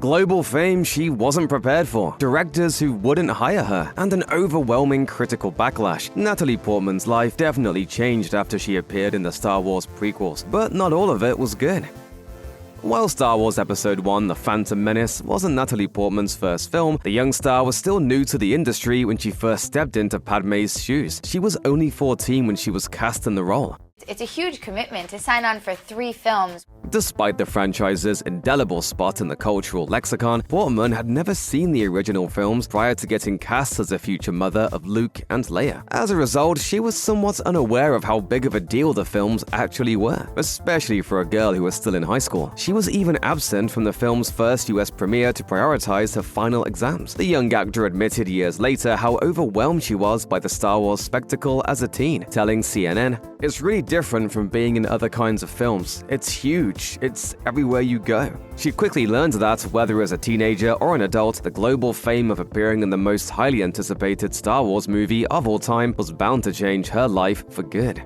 Global fame she wasn't prepared for, directors who wouldn't hire her, and an overwhelming critical backlash. Natalie Portman's life definitely changed after she appeared in the Star Wars prequels, but not all of it was good. While Star Wars Episode 1 The Phantom Menace wasn't Natalie Portman's first film, the young star was still new to the industry when she first stepped into Padmé's shoes. She was only 14 when she was cast in the role. It's a huge commitment to sign on for 3 films. Despite the franchise's indelible spot in the cultural lexicon, Portman had never seen the original films prior to getting cast as a future mother of Luke and Leia. As a result, she was somewhat unaware of how big of a deal the films actually were, especially for a girl who was still in high school. She was even absent from the film's first US premiere to prioritize her final exams. The young actor admitted years later how overwhelmed she was by the Star Wars spectacle as a teen, telling CNN, "It's really different from being in other kinds of films. It's huge. It's everywhere you go." She quickly learned that, whether as a teenager or an adult, the global fame of appearing in the most highly anticipated Star Wars movie of all time was bound to change her life for good.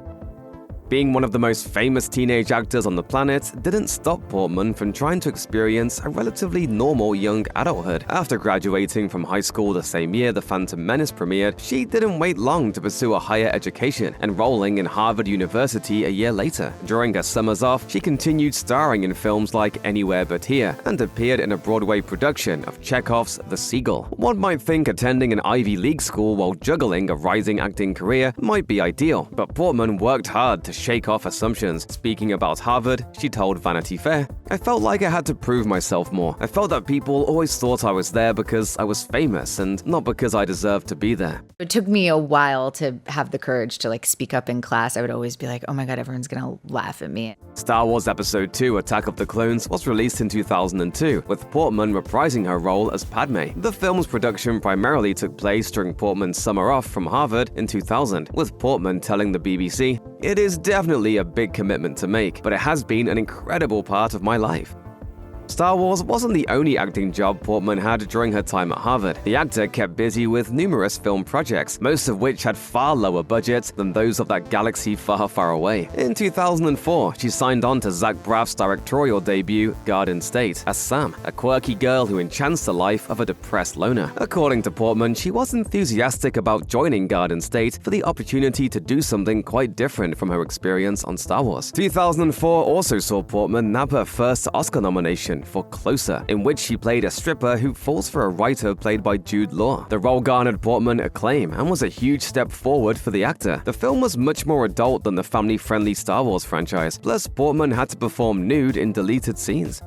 Being one of the most famous teenage actors on the planet didn't stop Portman from trying to experience a relatively normal young adulthood. After graduating from high school the same year The Phantom Menace premiered, she didn't wait long to pursue a higher education, enrolling in Harvard University a year later. During her summers off, she continued starring in films like Anywhere But Here and appeared in a Broadway production of Chekhov's The Seagull. One might think attending an Ivy League school while juggling a rising acting career might be ideal, but Portman worked hard to shake off assumptions. Speaking about Harvard, she told Vanity Fair, "I felt like I had to prove myself more. I felt that people always thought I was there because I was famous and not because I deserved to be there." It took me a while to have the courage to speak up in class. I would always be like, oh my God, everyone's gonna laugh at me. Star Wars Episode 2 Attack of the Clones was released in 2002, with Portman reprising her role as Padmé. The film's production primarily took place during Portman's summer off from Harvard in 2000, with Portman telling the BBC, "It is definitely a big commitment to make, but it has been an incredible part of my life." Star Wars wasn't the only acting job Portman had during her time at Harvard. The actor kept busy with numerous film projects, most of which had far lower budgets than those of that galaxy far, far away. In 2004, she signed on to Zach Braff's directorial debut, Garden State, as Sam, a quirky girl who enchants the life of a depressed loner. According to Portman, she was enthusiastic about joining Garden State for the opportunity to do something quite different from her experience on Star Wars. 2004 also saw Portman nab her first Oscar nomination for Closer, in which she played a stripper who falls for a writer played by Jude Law. The role garnered Portman acclaim and was a huge step forward for the actor. The film was much more adult than the family-friendly Star Wars franchise, plus Portman had to perform nude in deleted scenes.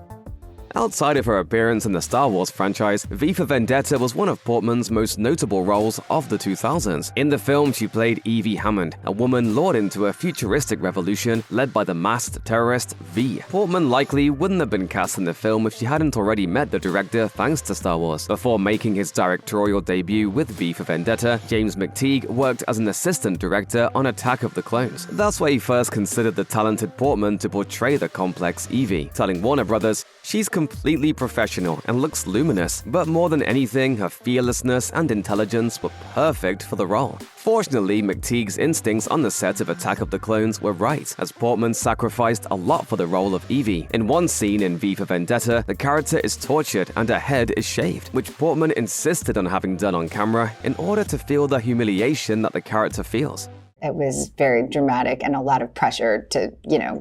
Outside of her appearance in the Star Wars franchise, V for Vendetta was one of Portman's most notable roles of the 2000s. In the film, she played Evie Hammond, a woman lured into a futuristic revolution led by the masked terrorist V. Portman likely wouldn't have been cast in the film if she hadn't already met the director thanks to Star Wars. Before making his directorial debut with V for Vendetta, James McTeague worked as an assistant director on Attack of the Clones. That's where he first considered the talented Portman to portray the complex Evie, telling Warner Brothers, "She's completely professional and looks luminous, but more than anything, her fearlessness and intelligence were perfect for the role." Fortunately, McTeague's instincts on the set of Attack of the Clones were right, as Portman sacrificed a lot for the role of Evie. In one scene in V for Vendetta, the character is tortured and her head is shaved, which Portman insisted on having done on camera in order to feel the humiliation that the character feels. It was very dramatic and a lot of pressure to,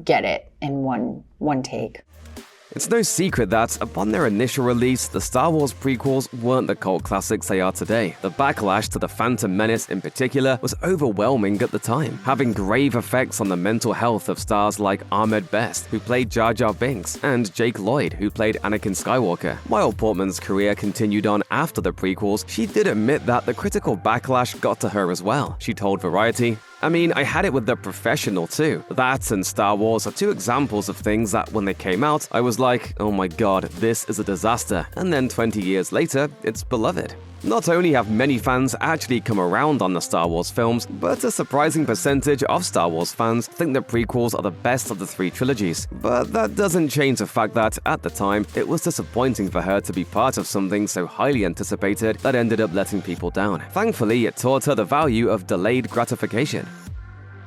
get it in one take. It's no secret that, upon their initial release, the Star Wars prequels weren't the cult classics they are today. The backlash to The Phantom Menace in particular was overwhelming at the time, having grave effects on the mental health of stars like Ahmed Best, who played Jar Jar Binks, and Jake Lloyd, who played Anakin Skywalker. While Portman's career continued on after the prequels, she did admit that the critical backlash got to her as well. She told Variety, "I mean, I had it with The Professional too. That and Star Wars are 2 examples of things that when they came out, I was like, oh my god, this is a disaster. And then 20 years later, it's beloved." Not only have many fans actually come around on the Star Wars films, but a surprising percentage of Star Wars fans think the prequels are the best of the 3 trilogies. But that doesn't change the fact that, at the time, it was disappointing for her to be part of something so highly anticipated that ended up letting people down. Thankfully, it taught her the value of delayed gratification.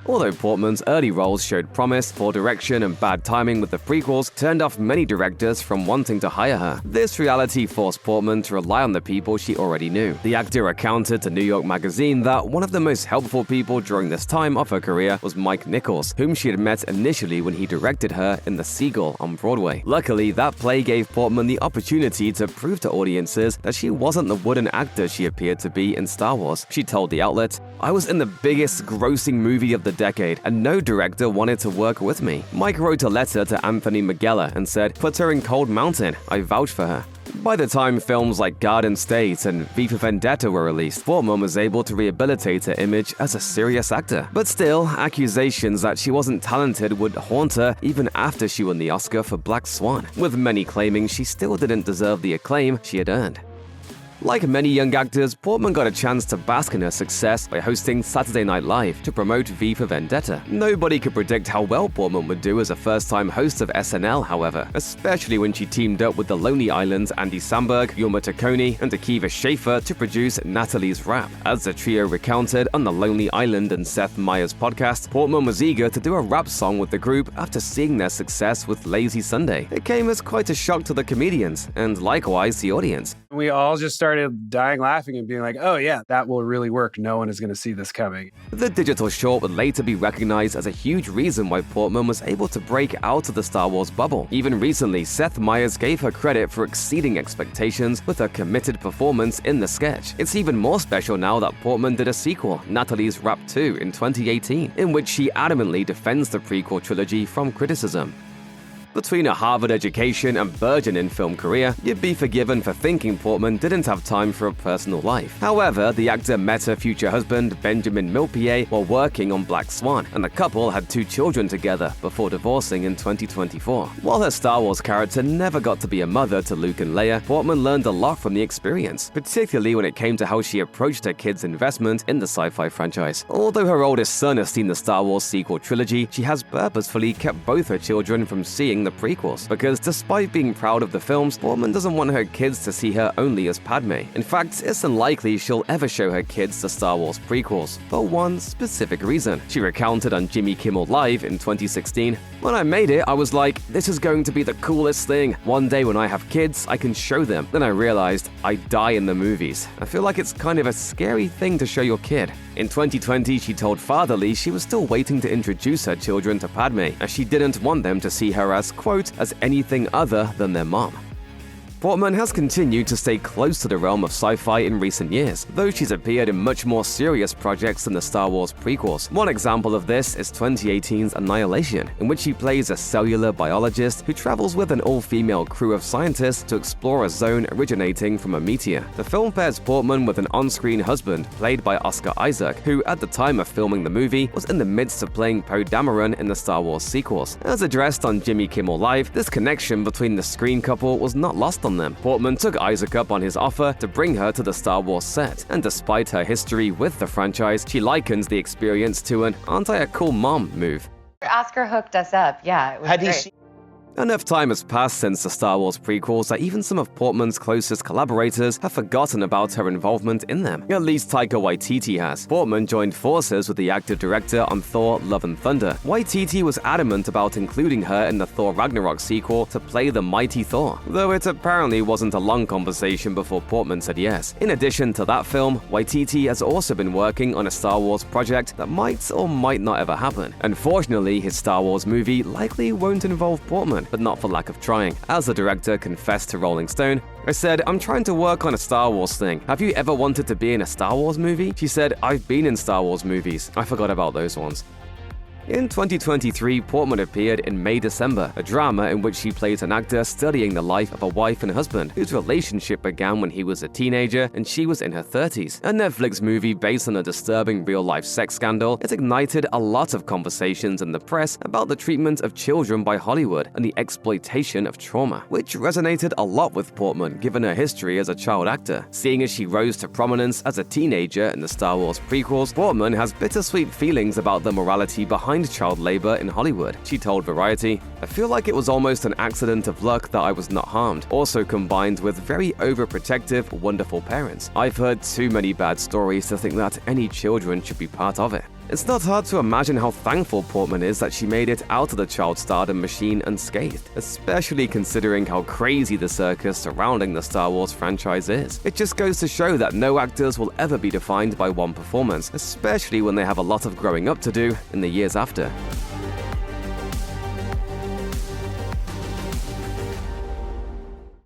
Although Portman's early roles showed promise, poor direction and bad timing with the prequels turned off many directors from wanting to hire her. This reality forced Portman to rely on the people she already knew. The actor recounted to New York Magazine that one of the most helpful people during this time of her career was Mike Nichols, whom she had met initially when he directed her in The Seagull on Broadway. Luckily, that play gave Portman the opportunity to prove to audiences that she wasn't the wooden actor she appeared to be in Star Wars. She told the outlet, "I was in the biggest grossing movie of the decade, and no director wanted to work with me." Mike wrote a letter to Anthony Minghella and said, "Put her in Cold Mountain. I vouch for her." By the time films like Garden State and V for Vendetta were released, Portman was able to rehabilitate her image as a serious actor. But still, accusations that she wasn't talented would haunt her even after she won the Oscar for Black Swan, with many claiming she still didn't deserve the acclaim she had earned. Like many young actors, Portman got a chance to bask in her success by hosting Saturday Night Live to promote V for Vendetta. Nobody could predict how well Portman would do as a first-time host of SNL, however, especially when she teamed up with the Lonely Island's Andy Samberg, Yuma Taccone, and Akiva Schaffer to produce Natalie's Rap. As the trio recounted on the Lonely Island and Seth Meyers podcast, Portman was eager to do a rap song with the group after seeing their success with Lazy Sunday. It came as quite a shock to the comedians, and likewise the audience. We all just started dying laughing and being like, oh yeah, that will really work. No one is going to see this coming. The digital short would later be recognized as a huge reason why Portman was able to break out of the Star Wars bubble. Even recently, Seth Meyers gave her credit for exceeding expectations with her committed performance in the sketch. It's even more special now that Portman did a sequel, Natalie's Rap 2, in 2018, in which she adamantly defends the prequel trilogy from criticism. Between a Harvard education and burgeoning film career, you'd be forgiven for thinking Portman didn't have time for a personal life. However, the actor met her future husband, Benjamin Millepied, while working on Black Swan, and the couple had 2 children together before divorcing in 2024. While her Star Wars character never got to be a mother to Luke and Leia, Portman learned a lot from the experience, particularly when it came to how she approached her kids' investment in the sci-fi franchise. Although her oldest son has seen the Star Wars sequel trilogy, she has purposefully kept both her children from seeing the prequels, because despite being proud of the films, Portman doesn't want her kids to see her only as Padme. In fact, it's unlikely she'll ever show her kids the Star Wars prequels, for one specific reason. She recounted on Jimmy Kimmel Live in 2016, "When I made it, I was like, this is going to be the coolest thing. One day when I have kids, I can show them. Then I realized I die in the movies. I feel like it's kind of a scary thing to show your kid." In 2020, she told Fatherly she was still waiting to introduce her children to Padme, as she didn't want them to see her as, quote, as anything other than their mom. Portman has continued to stay close to the realm of sci-fi in recent years, though she's appeared in much more serious projects than the Star Wars prequels. One example of this is 2018's Annihilation, in which she plays a cellular biologist who travels with an all-female crew of scientists to explore a zone originating from a meteor. The film pairs Portman with an on-screen husband, played by Oscar Isaac, who, at the time of filming the movie, was in the midst of playing Poe Dameron in the Star Wars sequels. As addressed on Jimmy Kimmel Live, this connection between the screen couple was not lost on them. Portman took Isaac up on his offer to bring her to the Star Wars set, and despite her history with the franchise, she likens the experience to an "aren't I a cool mom" move. Oscar hooked us up. Yeah, it was great. Enough time has passed since the Star Wars prequels that even some of Portman's closest collaborators have forgotten about her involvement in them. At least Taika Waititi has. Portman joined forces with the actor-director on Thor: Love and Thunder. Waititi was adamant about including her in the Thor Ragnarok sequel to play the mighty Thor, though it apparently wasn't a long conversation before Portman said yes. In addition to that film, Waititi has also been working on a Star Wars project that might or might not ever happen. Unfortunately, his Star Wars movie likely won't involve Portman, but not for lack of trying. As the director confessed to Rolling Stone, "I said, I'm trying to work on a Star Wars thing. Have you ever wanted to be in a Star Wars movie?" She said, "I've been in Star Wars movies. I forgot about those ones." In 2023, Portman appeared in May December, a drama in which she plays an actor studying the life of a wife and husband whose relationship began when he was a teenager and she was in her 30s. A Netflix movie based on a disturbing real-life sex scandal, it ignited a lot of conversations in the press about the treatment of children by Hollywood and the exploitation of trauma, which resonated a lot with Portman given her history as a child actor. Seeing as she rose to prominence as a teenager in the Star Wars prequels, Portman has bittersweet feelings about the morality behind child labor in Hollywood. She told Variety, "I feel like it was almost an accident of luck that I was not harmed, also combined with very overprotective, wonderful parents. I've heard too many bad stories to think that any children should be part of it." It's not hard to imagine how thankful Portman is that she made it out of the child stardom machine unscathed, especially considering how crazy the circus surrounding the Star Wars franchise is. It just goes to show that no actors will ever be defined by one performance, especially when they have a lot of growing up to do in the years after.